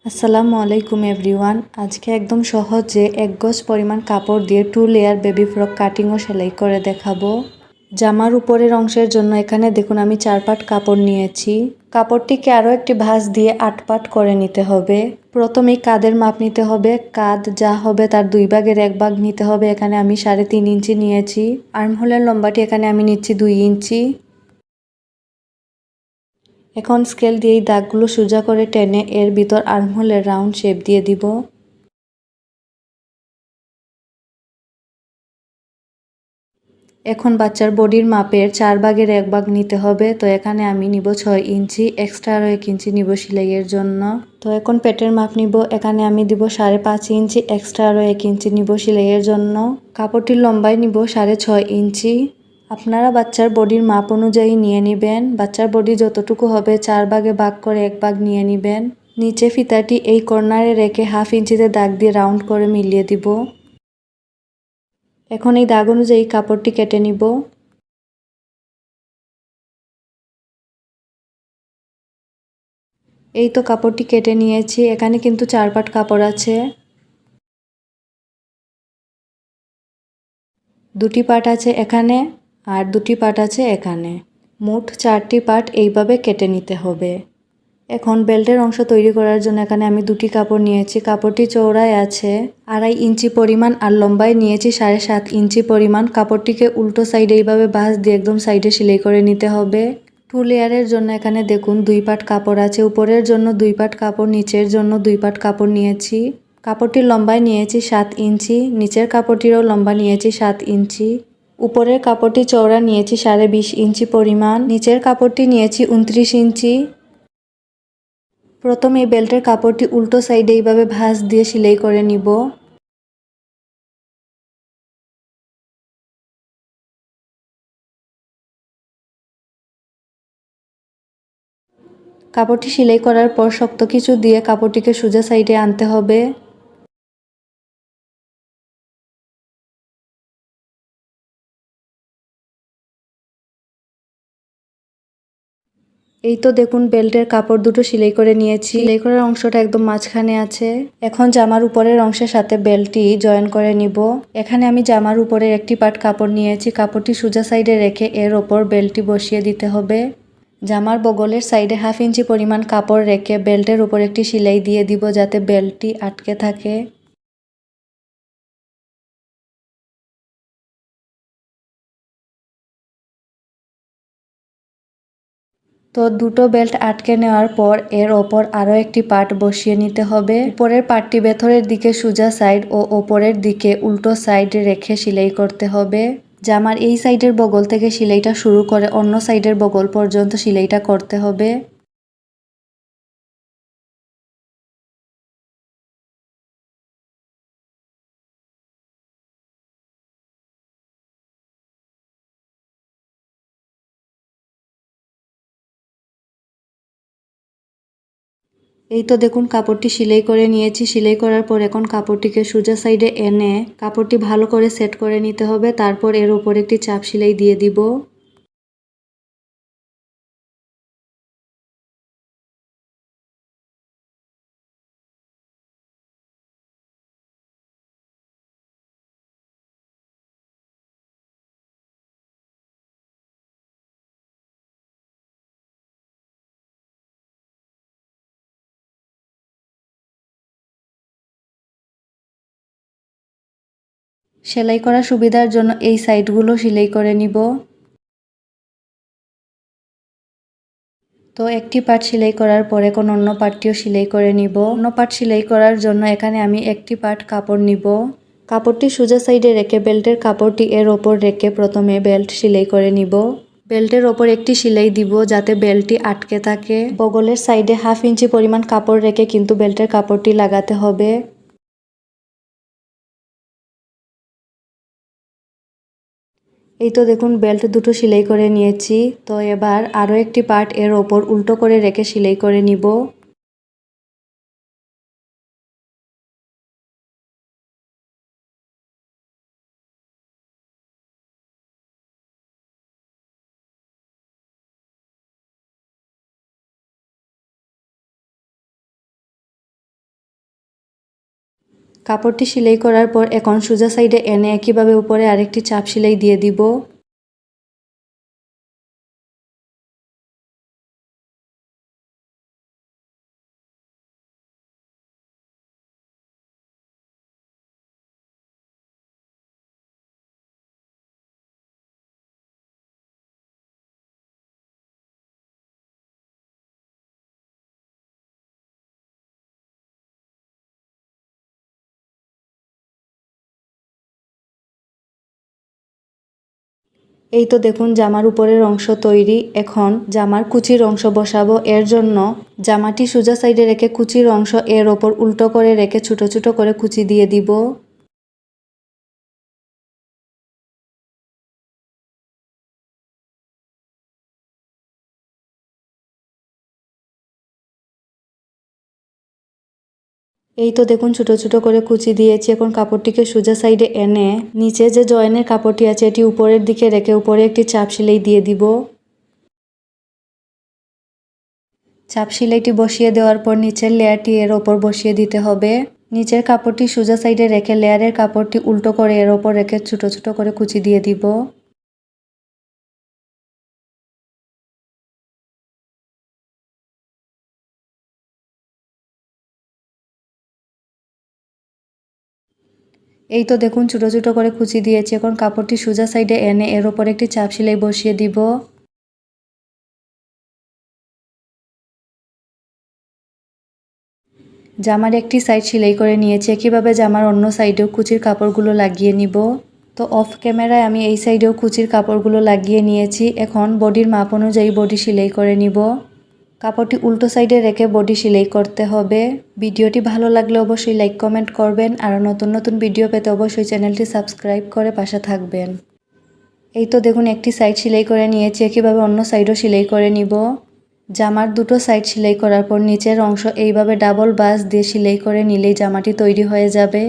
আসসালামু আলাইকুম এভরিওয়ান। আজকে একদম সহজে 1 গজ পরিমাণ কাপড় দিয়ে 2 লেয়ার বেবি ফ্রক কাটিং ও সেলাই করে দেখাবো। জামার উপরের অংশের জন্য এখানে দেখুন আমি 4 পাট কাপড় নিয়েছি। কাপড়টিকে আরও একটি ভাঁজ দিয়ে 8 পাট করে নিতে হবে। প্রথমেই কাঁধের মাপ নিতে হবে। কাঁধ যা হবে তার 2 ভাগের 1 ভাগ নিতে হবে। এখানে আমি 3.5 ইঞ্চি নিয়েছি। আর্মহোলের লম্বাটি এখানে আমি নিচ্ছি 2 ইঞ্চি। এখন স্কেল দিয়ে এই দাগগুলো সোজা করে টেনে এর ভিতর আর্মহোলের রাউন্ড শেপ দিয়ে দিব। এখন বাচ্চার বডির মাপের 4 ভাগের 1 ভাগ নিতে হবে। তো এখানে আমি নিব 6 ইঞ্চি, এক্সট্রা আরও 1 ইঞ্চি নিব সেলাইয়ের জন্য। তো এখন পেটের মাপ নিব। এখানে আমি দিব 5.5 ইঞ্চি, এক্সট্রা আরও 1 ইঞ্চি নিব সেলাইয়ের জন্য। কাপড়টির লম্বায় নিব 6.5 ইঞ্চি। আপনারা বাচ্চার বডির মাপ অনুযায়ী নিয়ে নেবেন। বাচ্চার বডি যতটুকু হবে 4 ভাগে ভাগ করে 1 ভাগ নিয়ে নেবেন। নিচে ফিতাটি এই কর্নারে রেখে 1/2 ইঞ্চিতে দাগ দিয়ে রাউন্ড করে মিলিয়ে দিব। এখন এই দাগ অনুযায়ী কাপড়টি কেটে নিব। এই তো কাপড়টি কেটে নিয়েছি। এখানে কিন্তু 4 পাট কাপড় আছে। 2টি পাট আছে এখানে আর 2টি পাট আছে এখানে। মোট 4টি পাট এইভাবে কেটে নিতে হবে। এখন বেল্টের অংশ তৈরি করার জন্য এখানে আমি 2টি কাপড় নিয়েছি। কাপড়টি চওড়ায় আছে 2.5 ইঞ্চি পরিমাণ আর লম্বায় নিয়েছি 7.5 ইঞ্চি পরিমাণ। কাপড়টিকে উল্টো সাইডে এইভাবে ভাঁজ দিয়ে একদম সাইডে সেলাই করে নিতে হবে। 2 লেয়ারের জন্য এখানে দেখুন 2 পাট কাপড় আছে। উপরের জন্য 2 পাট কাপড়, নিচের জন্য 2 পাট কাপড় নিয়েছি। কাপড়টির লম্বায় নিয়েছি 7 ইঞ্চি, নিচের কাপড়টিরও লম্বা নিয়েছি 7 ইঞ্চি। উপরের কাপড়টি চওড়া নিয়েছি 20.5 ইঞ্চি পরিমাণ, নিচের কাপড়টি নিয়েছি 29 ইঞ্চি। প্রথমে এই বেল্টের কাপড়টি উল্টো সাইডে এইভাবে ভাঁজ দিয়ে সেলাই করে নিব। কাপড়টি সেলাই করার পর শক্ত কিছু দিয়ে কাপড়টিকে সোজা সাইডে আনতে হবে। এই তো দেখুন বেল্টের কাপড় দুটো সেলাই করে নিয়েছি। সেলাই করার অংশটা একদম মাঝখানে আছে। এখন জামার উপরের অংশের সাথে বেল্টটি জয়েন করে নিব। এখানে আমি জামার উপরের একটি পাট কাপড় নিয়েছি। কাপড়টি সোজা সাইডে রেখে এর ওপর বেল্টটি বসিয়ে দিতে হবে। জামার বগলের সাইডে 1/2 ইঞ্চি পরিমাণ কাপড় রেখে বেল্টের উপর একটি সেলাই দিয়ে দিব যাতে বেল্টটি আটকে থাকে। তো দুটো বেল্ট আটকে নেওয়ার পর এর ওপর আরও একটি পার্ট বসিয়ে নিতে হবে। উপরের পার্টটি ভেতরের দিকে সোজা সাইড ও ওপরের দিকে উল্টো সাইড রেখে সেলাই করতে হবে। জামার এই সাইডের বগল থেকে সেলাইটা শুরু করে অন্য সাইডের বগল পর্যন্ত সেলাইটা করতে হবে। এই তো দেখুন কাপড়টি সেলাই করে নিয়েছি। সেলাই করার পর এখন কাপড়টিকে সোজা সাইডে এনে কাপড়টি ভালো করে সেট করে নিতে হবে। তারপর এর উপর একটি চাপ সেলাই দিয়ে দিব। সেলাই করার সুবিধার জন্য এই সাইডগুলো সেলাই করে নিব। তো একটি পার্ট সেলাই করার পর এখন অন্য পার্টটিও সেলাই করে নিব। অন্য পার্ট সেলাই করার জন্য এখানে আমি একটি পার্ট কাপড় নিব। কাপড়টি সোজা সাইডে রেখে বেল্টের কাপড়টি এর ওপর রেখে প্রথমে বেল্ট সেলাই করে নিব। বেল্টের ওপর একটি সেলাই দিব যাতে বেল্টটি আটকে থাকে। বগলের সাইডে 1/2 ইঞ্চি পরিমাণ কাপড় রেখে কিন্তু বেল্টের কাপড়টি লাগাতে হবে। এই তো দেখুন বেল্ট দুটো সেলাই করে নিয়েছি। তো এবার আরও একটি পার্ট এর ওপর উল্টো করে রেখে সেলাই করে নিব। কাপড়টি সেলাই করার পর এখন সোজা সাইডে এনে একইভাবে উপরে আরেকটি চাপ সেলাই দিয়ে দিব। এই তো দেখুন জামার উপরের অংশ তৈরি। এখন জামার কুচির অংশ বসাবো। এর জন্য জামাটি সোজা সাইডে রেখে কুচির অংশ এর ওপর উল্টো করে রেখে ছোট ছোট করে কুচি দিয়ে দিব। এই তো দেখুন ছোট ছোট করে কুচি দিয়েছি। এখন কাপড়টিকে সোজা সাইডে এনে নিচে যে জয়েনের কাপড়টি আছে এটি উপরের দিকে রেখে উপরে একটি চাপ সেলাই দিয়ে দিব। চাপ সেলাইটি বসিয়ে দেওয়ার পর নিচের লেয়ারটি এর ওপর বসিয়ে দিতে হবে। নিচের কাপড়টি সোজা সাইডে রেখে লেয়ারের কাপড়টি উল্টো করে এর ওপর রেখে ছোট ছোট করে কুচি দিয়ে দিব। এই তো দেখুন ছোট ছোট করে কুচি দিয়েছি। এখন কাপড়টি সোজা সাইডে এনে এর ওপর একটি চাপ সেলাই বসিয়ে দিব। জামার একটি সাইড সেলাই করে নিয়েছি। একইভাবে জামার অন্য সাইডেও কুচির কাপড়গুলো লাগিয়ে নিব। তো অফ ক্যামেরায় আমি এই সাইডেও কুচির কাপড়গুলো লাগিয়ে নিয়েছি। এখন বডির মাপ অনুযায়ী বডি সেলাই করে নিব। কাপড়টি উল্টো সাইডে রেখে বডি সেলাই করতে হবে। ভিডিওটি ভালো লাগলে অবশ্যই লাইক কমেন্ট করবেন। আর নতুন নতুন ভিডিও পেতে অবশ্যই চ্যানেলটি সাবস্ক্রাইব করে পাশে থাকবেন। এই তো দেখুন একটি সাইড সেলাই করে নিয়েছি। একইভাবে অন্য সাইডও সেলাই করে নিব। জামার দুটো সাইড সেলাই করার পর নিচের অংশ এইভাবে ডাবল বাস দিয়ে সেলাই করে নিলেই জামাটি তৈরি হয়ে যাবে।